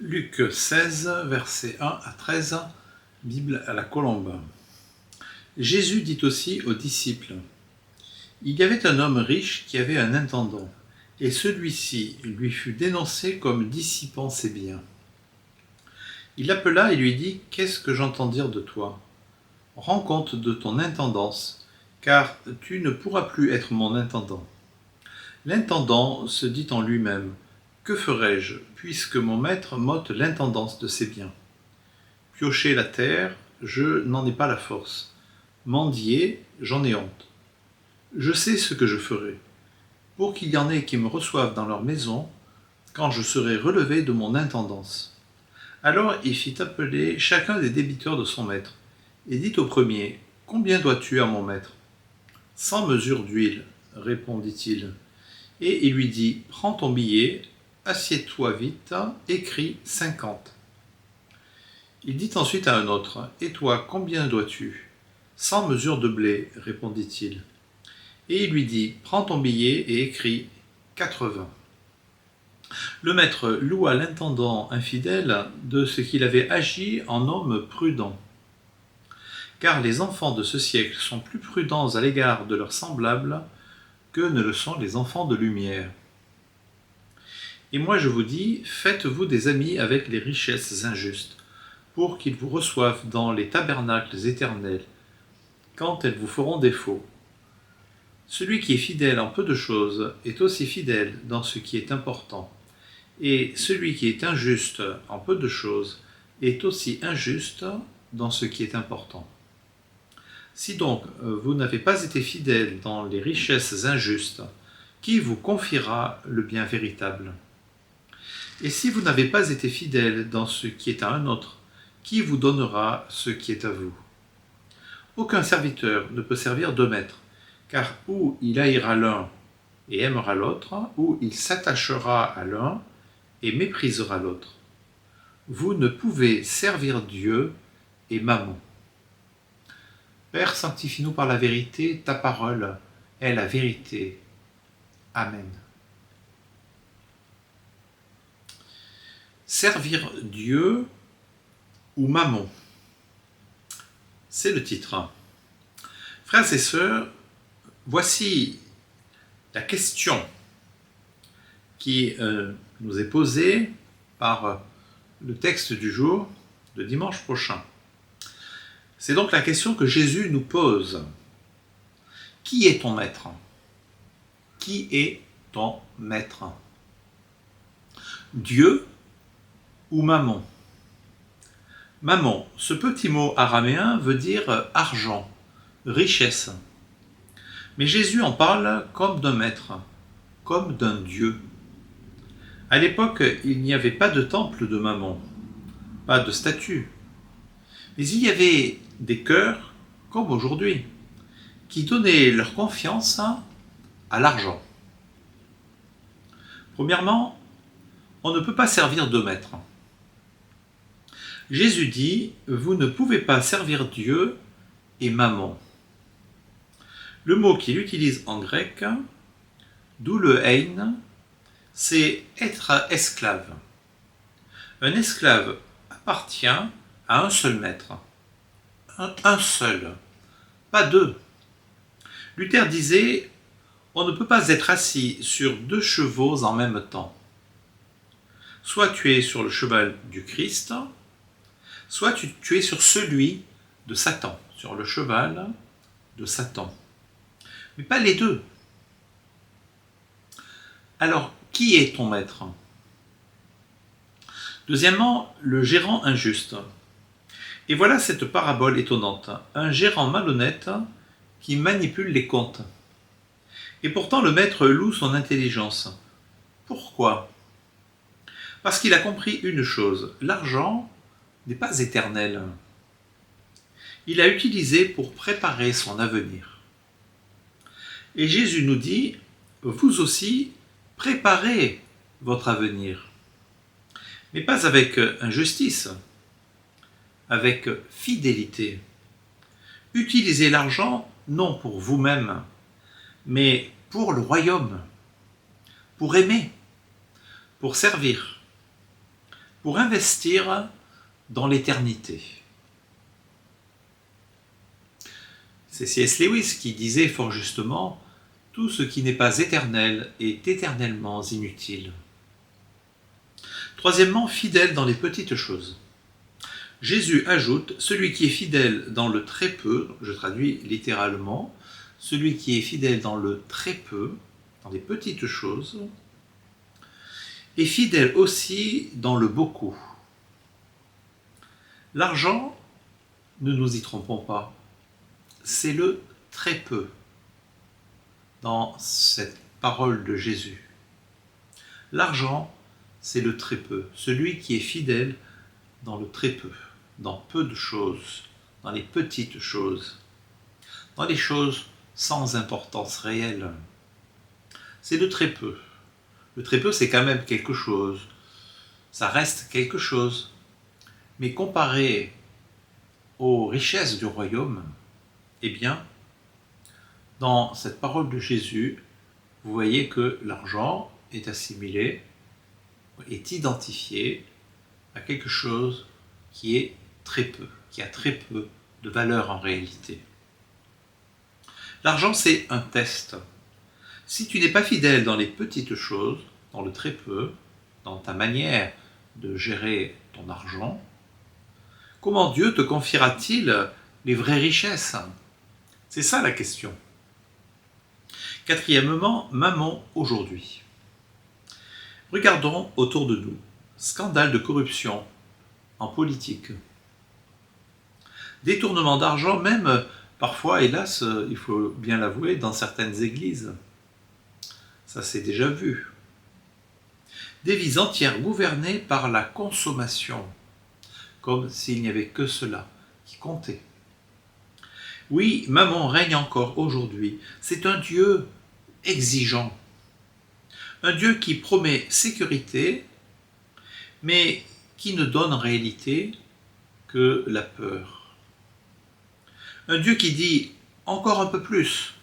Luc 16, versets 1 à 13, Bible à la colombe. Jésus dit aussi aux disciples : Il y avait un homme riche qui avait un intendant, et celui-ci lui fut dénoncé comme dissipant ses biens. Il l'appela et lui dit : Qu'est-ce que j'entends dire de toi ? Rends compte de ton intendance, car tu ne pourras plus être mon intendant. L'intendant se dit en lui-même : Que ferai-je, puisque mon maître m'ôte l'intendance de ses biens ? Piocher la terre, je n'en ai pas la force. Mendier, j'en ai honte. Je sais ce que je ferai, pour qu'il y en ait qui me reçoivent dans leur maison, quand je serai relevé de mon intendance. Alors il fit appeler chacun des débiteurs de son maître, et dit au premier : Combien dois-tu à mon maître ? 100 mesures d'huile, répondit-il. Et il lui dit : Prends ton billet, assieds-toi vite, écris 50. Il dit ensuite à un autre : Et toi, combien dois-tu ? 100 mesures de blé, répondit-il. Et il lui dit : Prends ton billet et écris 80. Le maître loua l'intendant infidèle de ce qu'il avait agi en homme prudent. Car les enfants de ce siècle sont plus prudents à l'égard de leurs semblables que ne le sont les enfants de lumière. Et moi je vous dis, faites-vous des amis avec les richesses injustes, pour qu'ils vous reçoivent dans les tabernacles éternels, quand elles vous feront défaut. Celui qui est fidèle en peu de choses est aussi fidèle dans ce qui est important, et celui qui est injuste en peu de choses est aussi injuste dans ce qui est important. Si donc vous n'avez pas été fidèle dans les richesses injustes, qui vous confiera le bien véritable ? Et si vous n'avez pas été fidèle dans ce qui est à un autre, qui vous donnera ce qui est à vous ? Aucun serviteur ne peut servir deux maîtres, car ou il haïra l'un et aimera l'autre, ou il s'attachera à l'un et méprisera l'autre. Vous ne pouvez servir Dieu et Mammon. Père, sanctifie-nous par la vérité, ta parole est la vérité. Amen. Servir Dieu ou Mammon, c'est le titre. Frères et sœurs, voici la question qui nous est posée par le texte du jour de dimanche prochain. C'est donc la question que Jésus nous pose. Qui est ton maître ? Qui est ton maître ? Dieu ou Mammon ? Mammon, ce petit mot araméen veut dire argent, richesse. Mais Jésus en parle comme d'un maître, comme d'un Dieu. À l'époque, il n'y avait pas de temple de Mammon, pas de statue. Mais il y avait des cœurs, comme aujourd'hui, qui donnaient leur confiance à l'argent. Premièrement, on ne peut pas servir deux maîtres. Jésus dit : vous ne pouvez pas servir Dieu et Mammon. Le mot qu'il utilise en grec, doulein, c'est être esclave. Un esclave appartient à un seul maître. Un seul, pas deux. Luther disait : on ne peut pas être assis sur deux chevaux en même temps. Soit tu es sur le cheval du Christ, soit tu es sur celui de Satan, sur le cheval de Satan. Mais pas les deux. Alors, qui est ton maître ? Deuxièmement, le gérant injuste. Et voilà cette parabole étonnante. Un gérant malhonnête qui manipule les comptes. Et pourtant, le maître loue son intelligence. Pourquoi ? Parce qu'il a compris une chose, l'argent n'est pas éternel. Il l'a utilisé pour préparer son avenir. Et Jésus nous dit, vous aussi, préparez votre avenir. Mais pas avec injustice, avec fidélité. Utilisez l'argent non pour vous-même, mais pour le royaume, pour aimer, pour servir. pour investir dans l'éternité. C'est C.S. Lewis qui disait fort justement « Tout ce qui n'est pas éternel est éternellement inutile ». Troisièmement, fidèle dans les petites choses. Jésus ajoute « Celui qui est fidèle dans le très peu », je traduis littéralement, « celui qui est fidèle dans le très peu, dans les petites choses, est fidèle aussi dans le beaucoup ». L'argent, ne nous y trompons pas, c'est le très peu dans cette parole de Jésus. L'argent, c'est le très peu, celui qui est fidèle dans le très peu, dans peu de choses, dans les petites choses, dans les choses sans importance réelle. C'est le très peu. Le très peu, c'est quand même quelque chose. Ça reste quelque chose. Mais comparé aux richesses du royaume, eh bien, dans cette parole de Jésus, vous voyez que l'argent est assimilé, est identifié à quelque chose qui est très peu, qui a très peu de valeur en réalité. L'argent, c'est un test. Si tu n'es pas fidèle dans les petites choses, dans le très peu, dans ta manière de gérer ton argent, comment Dieu te confiera-t-il les vraies richesses ? C'est ça la question. Quatrièmement, Mammon aujourd'hui. Regardons autour de nous. Scandale de corruption en politique. Détournement d'argent, même parfois, hélas, il faut bien l'avouer, dans certaines églises. Ça s'est déjà vu. Des vies entières gouvernées par la consommation, comme s'il n'y avait que cela qui comptait. Oui, Mammon règne encore aujourd'hui. C'est un Dieu exigeant. Un Dieu qui promet sécurité, mais qui ne donne en réalité que la peur. Un Dieu qui dit « encore un peu plus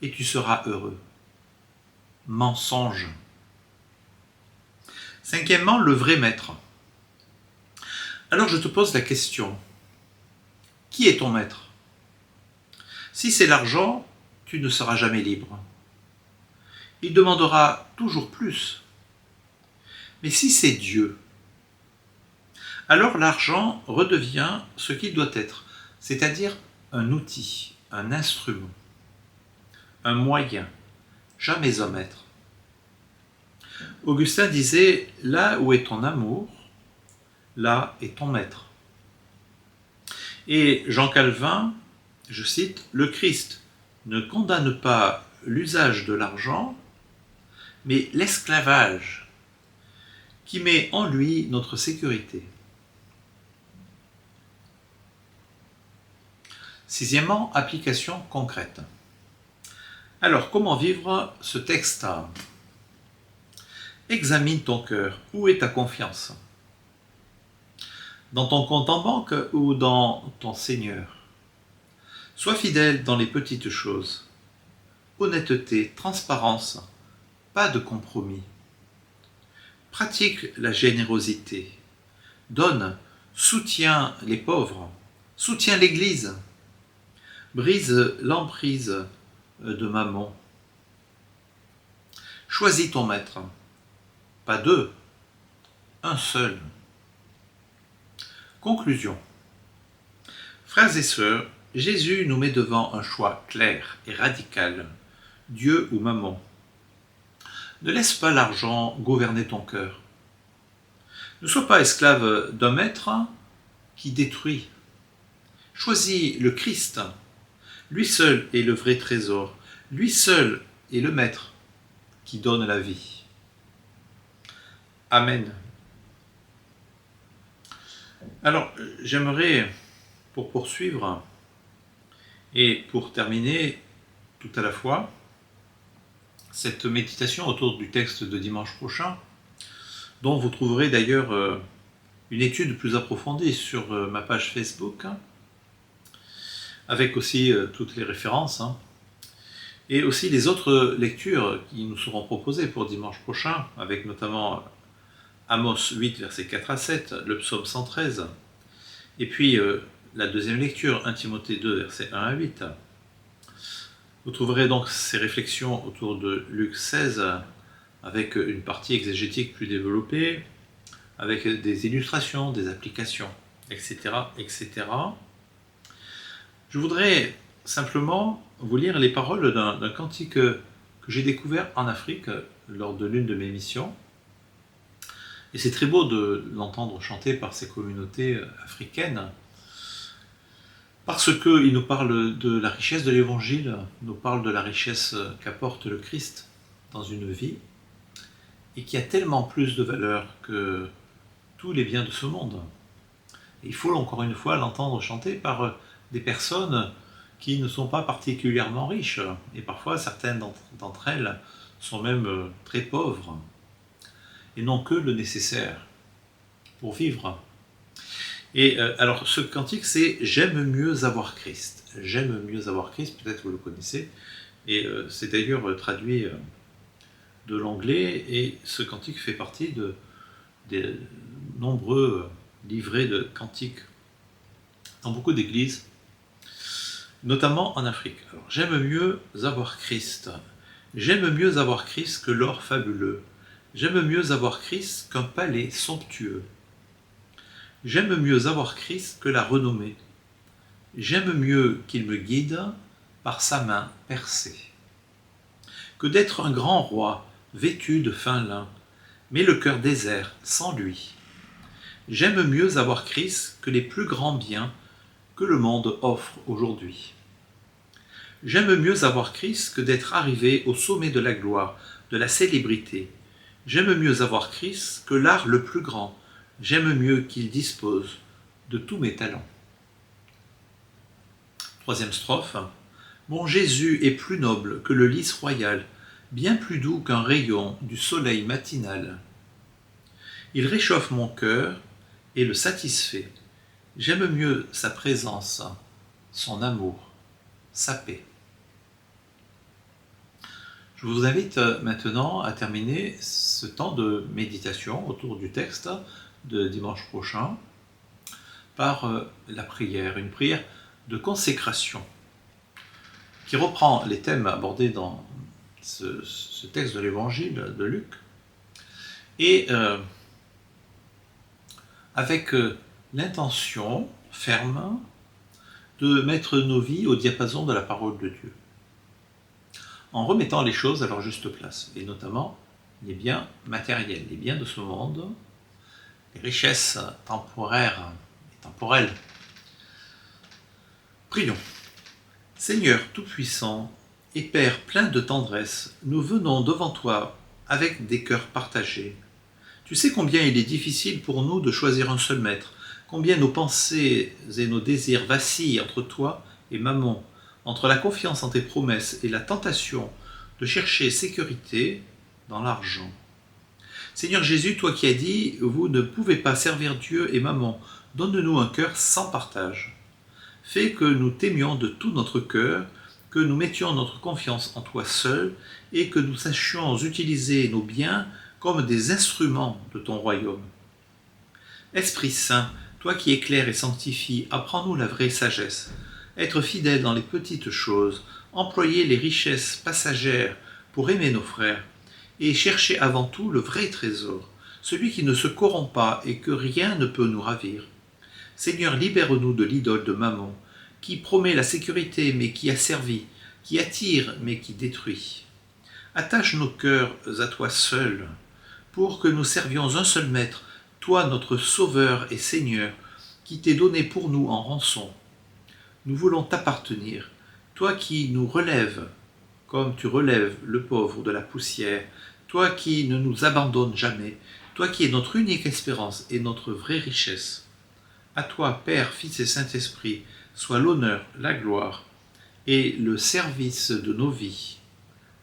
et tu seras heureux ». Mensonge. Cinquièmement, le vrai maître. Alors je te pose la question, qui est ton maître ? Si c'est l'argent, tu ne seras jamais libre. Il demandera toujours plus. Mais si c'est Dieu, alors l'argent redevient ce qu'il doit être, c'est-à-dire un outil, un instrument, un moyen, jamais un maître. Augustin disait « Là où est ton amour, là est ton maître ». Et Jean Calvin, je cite, « Le Christ ne condamne pas l'usage de l'argent, mais l'esclavage qui met en lui notre sécurité. » Sixièmement, application concrète. Alors, comment vivre ce texte ? Examine ton cœur. Où est ta confiance ? Dans ton compte en banque ou dans ton Seigneur ? Sois fidèle dans les petites choses. Honnêteté, transparence, pas de compromis. Pratique la générosité. Donne, soutiens les pauvres, soutiens l'Église. Brise l'emprise de Mammon. Choisis ton maître. Pas deux, un seul. Conclusion. Frères et sœurs, Jésus nous met devant un choix clair et radical, Dieu ou Mammon. Ne laisse pas l'argent gouverner ton cœur. Ne sois pas esclave d'un maître qui détruit. Choisis le Christ. Lui seul est le vrai trésor. Lui seul est le maître qui donne la vie. Amen. Alors, j'aimerais, pour poursuivre et pour terminer tout à la fois, cette méditation autour du texte de dimanche prochain, dont vous trouverez d'ailleurs une étude plus approfondie sur ma page Facebook, avec aussi toutes les références, et aussi les autres lectures qui nous seront proposées pour dimanche prochain, avec notamment Amos 8, versets 4 à 7, le psaume 113, et puis la deuxième lecture, 1 Timothée 2, versets 1 à 8. Vous trouverez donc ces réflexions autour de Luc 16, avec une partie exégétique plus développée, avec des illustrations, des applications, etc., etc. Je voudrais simplement vous lire les paroles d'un cantique que j'ai découvert en Afrique lors de l'une de mes missions. Et c'est très beau de l'entendre chanter par ces communautés africaines, parce qu'il nous parle de la richesse de l'Évangile, nous parle de la richesse qu'apporte le Christ dans une vie, et qui a tellement plus de valeur que tous les biens de ce monde. Et il faut encore une fois l'entendre chanter par des personnes qui ne sont pas particulièrement riches, et parfois certaines d'entre elles sont même très pauvres, et n'ont que le nécessaire pour vivre. Et alors ce cantique, c'est « J'aime mieux avoir Christ ». « J'aime mieux avoir Christ », peut-être vous le connaissez, et c'est d'ailleurs traduit de l'anglais, et ce cantique fait partie des nombreux livrets de cantiques dans beaucoup d'églises, notamment en Afrique. Alors, j'aime mieux avoir Christ. J'aime mieux avoir Christ que l'or fabuleux. J'aime mieux avoir Christ qu'un palais somptueux. J'aime mieux avoir Christ que la renommée. J'aime mieux qu'il me guide par sa main percée. Que d'être un grand roi vêtu de fin lin, mais le cœur désert sans lui. J'aime mieux avoir Christ que les plus grands biens que le monde offre aujourd'hui. J'aime mieux avoir Christ que d'être arrivé au sommet de la gloire, de la célébrité. J'aime mieux avoir Christ que l'art le plus grand. J'aime mieux qu'il dispose de tous mes talents. Troisième strophe. Mon Jésus est plus noble que le lys royal, bien plus doux qu'un rayon du soleil matinal. Il réchauffe mon cœur et le satisfait. J'aime mieux sa présence, son amour, sa paix. Je vous invite maintenant à terminer ce temps de méditation autour du texte de dimanche prochain par la prière, une prière de consécration qui reprend les thèmes abordés dans ce texte de l'évangile de Luc et avec l'intention ferme de mettre nos vies au diapason de la parole de Dieu, en remettant les choses à leur juste place, et notamment les biens matériels, les biens de ce monde, les richesses temporaires et temporelles. Prions. Seigneur Tout-Puissant et Père plein de tendresse, nous venons devant toi avec des cœurs partagés. Tu sais combien il est difficile pour nous de choisir un seul maître, combien nos pensées et nos désirs vacillent entre toi et Mammon, entre la confiance en tes promesses et la tentation de chercher sécurité dans l'argent. Seigneur Jésus, toi qui as dit « Vous ne pouvez pas servir Dieu et Mammon, donne-nous un cœur sans partage. » Fais que nous t'aimions de tout notre cœur, que nous mettions notre confiance en toi seul et que nous sachions utiliser nos biens comme des instruments de ton royaume. Esprit Saint, toi qui éclaires et sanctifies, apprends-nous la vraie sagesse. Être fidèle dans les petites choses, employer les richesses passagères pour aimer nos frères, et chercher avant tout le vrai trésor, celui qui ne se corrompt pas et que rien ne peut nous ravir. Seigneur, libère-nous de l'idole de Mammon, qui promet la sécurité mais qui asservit, qui attire mais qui détruit. Attache nos cœurs à toi seul, pour que nous servions un seul maître, toi notre Sauveur et Seigneur, qui t'es donné pour nous en rançon. Nous voulons t'appartenir, toi qui nous relèves, comme tu relèves le pauvre de la poussière, toi qui ne nous abandonnes jamais, toi qui es notre unique espérance et notre vraie richesse. À toi, Père, Fils et Saint-Esprit, soit l'honneur, la gloire et le service de nos vies,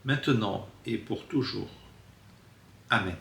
maintenant et pour toujours. Amen.